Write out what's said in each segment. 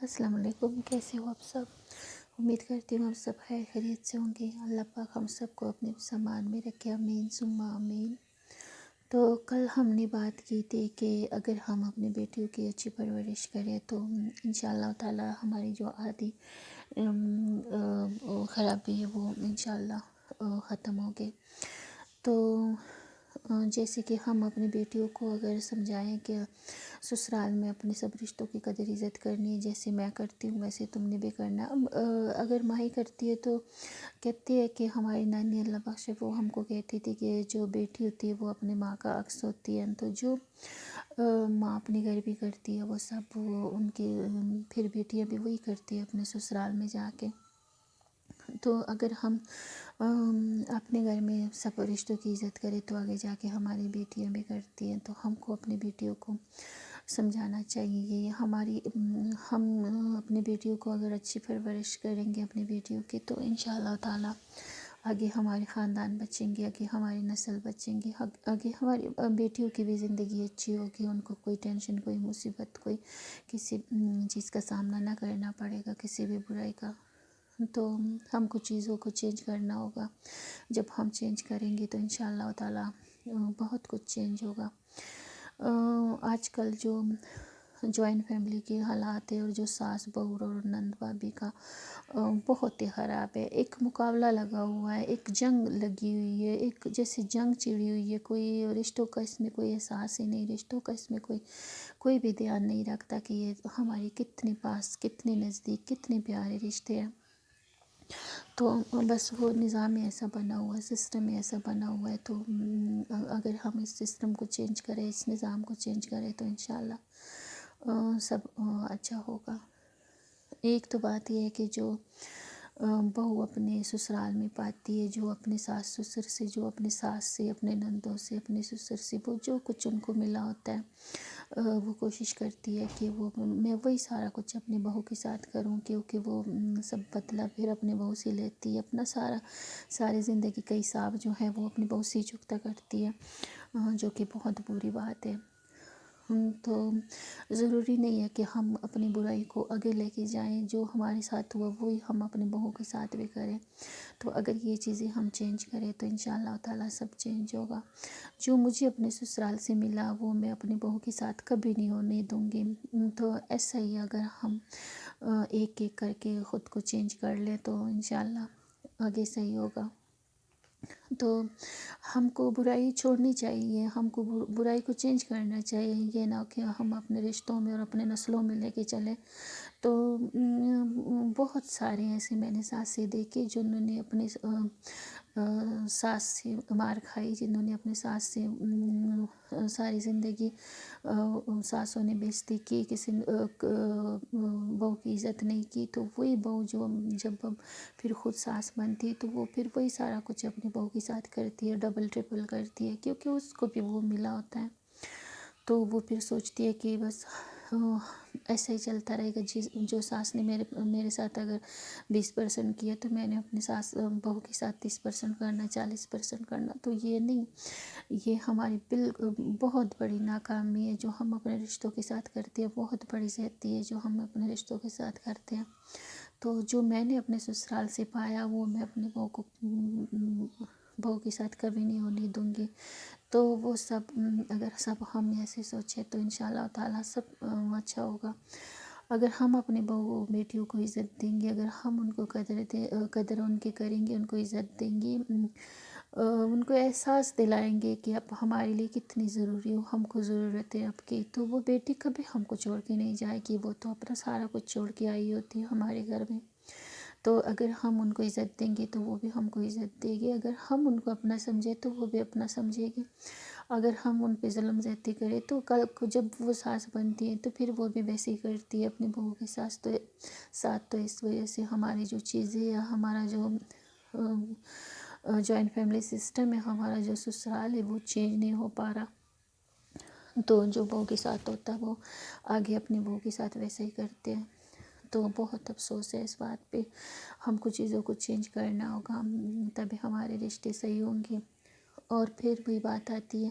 السلام علیکم، کیسے ہو آپ سب؟ امید کرتی ہوں آپ سب خیریت سے ہوں گے۔ اللہ پاک ہم سب کو اپنے سامان میں رکھے، آمین ثم آمین۔ تو کل ہم نے بات کی تھی کہ اگر ہم اپنی بیٹیوں کی اچھی پرورش کریں تو انشاءاللہ تعالی ہماری جو عادی خرابی ہے وہ انشاءاللہ ختم ہوگی۔ تو جیسے کہ ہم اپنی بیٹیوں کو اگر سمجھائیں کہ سسرال میں اپنے سب رشتوں کی قدر عزت کرنی ہے، جیسے میں کرتی ہوں ویسے تم نے بھی کرنا۔ اگر ماہی کرتی ہے تو کہتی ہے کہ ہماری نانی اللہ بخشے وہ ہم کو کہتی تھی کہ جو بیٹی ہوتی ہے وہ اپنے ماں کا عکس ہوتی ہے، تو جو ماں اپنے گھر بھی کرتی ہے وہ سب وہ ان کی پھر بیٹیاں بھی وہی کرتی ہے اپنے سسرال میں جا کے۔ تو اگر ہم اپنے گھر میں سب رشتوں کی عزت کریں تو آگے جا کے ہماری بیٹیاں بھی کرتی ہیں۔ تو ہم کو اپنی بیٹیوں کو سمجھانا چاہیے یہ ہم اپنی بیٹیوں کو اگر اچھی پرورش کریں گے اپنی بیٹیوں کی تو انشاءاللہ تعالی آگے ہمارے خاندان بچیں گے، آگے ہماری نسل بچیں گے، آگے ہماری بیٹیوں کی بھی زندگی اچھی ہوگی، ان کو کوئی ٹینشن، کوئی مصیبت، کوئی کسی چیز کا سامنا نہ کرنا پڑے گا، کسی بھی برائی کا۔ تو ہم کو چیزوں کو چینج کرنا ہوگا۔ جب ہم چینج کریں گے تو انشاءاللہ تعالی بہت کچھ چینج ہوگا۔ آج کل جو جوائنٹ فیملی کے حالات ہے اور جو ساس بہو اور نند بھابھی کا بہت ہی خراب ہے۔ ایک مقابلہ لگا ہوا ہے، ایک جنگ لگی ہوئی ہے، ایک جیسے جنگ چھڑی ہوئی ہے۔ کوئی رشتوں کا اس میں کوئی احساس ہی نہیں، رشتوں کا اس میں کوئی بھی دھیان نہیں رکھتا کہ یہ ہماری کتنے پاس، کتنے نزدیک، کتنے پیارے رشتے ہیں۔ تو بس وہ نظام ایسا بنا ہوا ہے، سسٹم ایسا بنا ہوا ہے۔ تو اگر ہم اس سسٹم کو چینج کریں، اس نظام کو چینج کریں تو انشاءاللہ سب اچھا ہوگا۔ ایک تو بات یہ ہے کہ جو بہو اپنے سسرال میں پاتی ہے، جو اپنے ساس سسر سے، جو اپنے ساس سے، اپنے نندوں سے، اپنے سسر سے وہ جو کچھ ان کو ملا ہوتا ہے وہ کوشش کرتی ہے کہ میں وہی سارا کچھ اپنی بہو کے ساتھ کروں، کیونکہ وہ سب بدلہ پھر اپنے بہو سے لیتی ہے، اپنا ساری زندگی کا حساب جو ہے وہ اپنی بہو سے چکتا کرتی ہے، جو کہ بہت بری بات ہے۔ تو ضروری نہیں ہے کہ ہم اپنی برائی کو آگے لے کے جائیں، جو ہمارے ساتھ ہوا وہی ہم اپنے بہو کے ساتھ بھی کریں۔ تو اگر یہ چیزیں ہم چینج کریں تو انشاءاللہ تعالی سب چینج ہوگا۔ جو مجھے اپنے سسرال سے ملا وہ میں اپنی بہو کے ساتھ کبھی نہیں ہونے دوں گی۔ تو ایسا ہی اگر ہم ایک ایک کر کے خود کو چینج کر لیں تو انشاءاللہ آگے صحیح ہوگا۔ تو ہم کو برائی چھوڑنی چاہیے، ہم کو برائی کو چینج کرنا چاہیے، یہ نہ کہ ہم اپنے رشتوں میں اور اپنے نسلوں میں لے کے چلیں۔ تو بہت سارے ایسے میں نے ساسیں دیکھی جنہوں نے اپنی ساس سے مار کھائی، جنہوں نے اپنے ساس سے ساری زندگی ساسوں نے بےعزتی کی، کسی بہو کی عزت نہیں کی۔ تو وہی بہو جو جب پھر خود ساس بنتی ہے تو وہ پھر وہی سارا کچھ اپنی بہو کے ساتھ کرتی ہے، ڈبل ٹرپل کرتی ہے، کیونکہ اس کو بھی وہ ملا ہوتا ہے۔ تو وہ پھر سوچتی ہے کہ بس ایسا ہی چلتا رہے گا، جو ساس نے میرے ساتھ اگر 20% کیا تو میں نے اپنی بہو کے ساتھ 30% کرنا، 40% کرنا۔ تو یہ نہیں، یہ ہماری بہت بڑی ناکامی ہے جو ہم اپنے رشتوں کے ساتھ کرتے ہیں، بہت بڑی زیادتی ہے جو ہم اپنے رشتوں کے ساتھ کرتے ہیں۔ تو جو میں نے اپنے سسرال سے پایا وہ میں اپنے بہو کے ساتھ کبھی نہیں ہونے دوں گی۔ تو وہ سب اگر ہم ایسے سوچیں تو انشاءاللہ تعالی سب اچھا ہوگا۔ اگر ہم اپنے بہو بیٹیوں کو عزت دیں گے، اگر ہم ان کو قدر ان کی کریں گے، ان کو عزت دیں گے، ان کو احساس دلائیں گے کہ اب ہمارے لیے کتنی ضروری ہو، ہم کو ضرورت ہے اب کی، تو وہ بیٹی کبھی ہم کو چھوڑ کے نہیں جائے گی، وہ تو اپنا سارا کچھ چھوڑ کے آئی ہوتی ہے ہمارے گھر میں۔ تو اگر ہم ان کو عزت دیں گے تو وہ بھی ہم کو عزت دے گی، اگر ہم ان کو اپنا سمجھے تو وہ بھی اپنا سمجھے گی۔ اگر ہم ان پہ ظلم زیادتی کریں تو کل کو جب وہ ساس بنتی ہے تو پھر وہ بھی ویسے ہی کرتی ہے اپنی بہو کے ساتھ۔ تو اس وجہ سے ہماری جو چیزیں یا ہمارا جو جوائنٹ فیملی سسٹم ہے، ہمارا جو سسرال ہے وہ چینج نہیں ہو پا رہا۔ تو جو بہو کے ساتھ ہوتا ہے وہ آگے اپنی بہو کے ساتھ ویسا ہی کرتے ہیں۔ تو بہت افسوس ہے اس بات پہ، ہم کو چیزوں کو چینج کرنا ہوگا تبھی ہمارے رشتے صحیح ہوں گے۔ اور پھر وہی بات آتی ہے،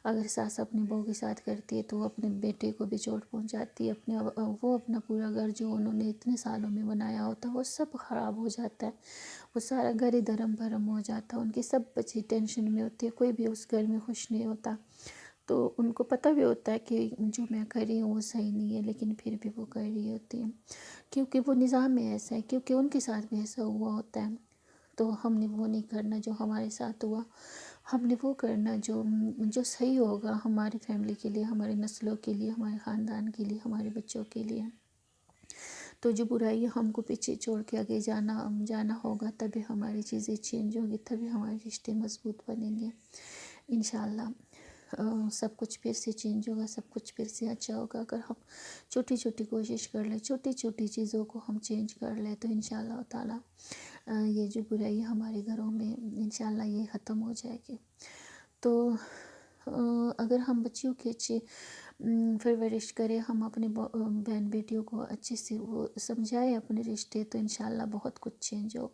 اگر ساس اپنی بہو کے ساتھ کرتی ہے تو وہ اپنے بیٹے کو بھی چوٹ پہنچاتی ہے، وہ اپنا پورا گھر جو انہوں نے اتنے سالوں میں بنایا ہوتا ہے وہ سب خراب ہو جاتا ہے، وہ سارا گھر ہی دھرم بھرم ہو جاتا ہے، ان کی سب بچی ٹینشن میں ہوتی ہے، کوئی بھی اس گھر میں خوش نہیں ہوتا۔ تو ان کو پتہ بھی ہوتا ہے کہ جو میں کر رہی ہوں وہ صحیح نہیں ہے، لیکن پھر بھی وہ کر رہی ہوتی ہیں، کیونکہ وہ نظام میں ایسا ہے، کیونکہ ان کے ساتھ بھی ایسا ہوا ہوتا ہے۔ تو ہم نے وہ نہیں کرنا جو ہمارے ساتھ ہوا، ہم نے وہ کرنا جو صحیح ہوگا ہماری فیملی کے لیے، ہماری نسلوں کے لیے، ہمارے خاندان کے لیے، ہمارے بچوں کے لیے۔ تو جو برائی ہم کو پیچھے چھوڑ کے آگے جانا ہوگا، تبھی ہماری چیزیں چینج ہوگی، تبھی ہمارے رشتے مضبوط بنیں گے انشاءاللہ۔ سب کچھ پھر سے چینج ہوگا، سب کچھ پھر سے اچھا ہوگا، اگر ہم چھوٹی چھوٹی کوشش کر لیں، چھوٹی چھوٹی چیزوں کو ہم چینج کر لیں تو انشاءاللہ تعالیٰ یہ جو برائی ہمارے گھروں میں انشاءاللہ یہ ختم ہو جائے گی۔ تو اگر ہم بچیوں کی اچھی پرورش کریں، ہم اپنے بہن بیٹیوں کو اچھے سے وہ سمجھائیں اپنے رشتے، تو انشاءاللہ بہت کچھ چینج ہوگا۔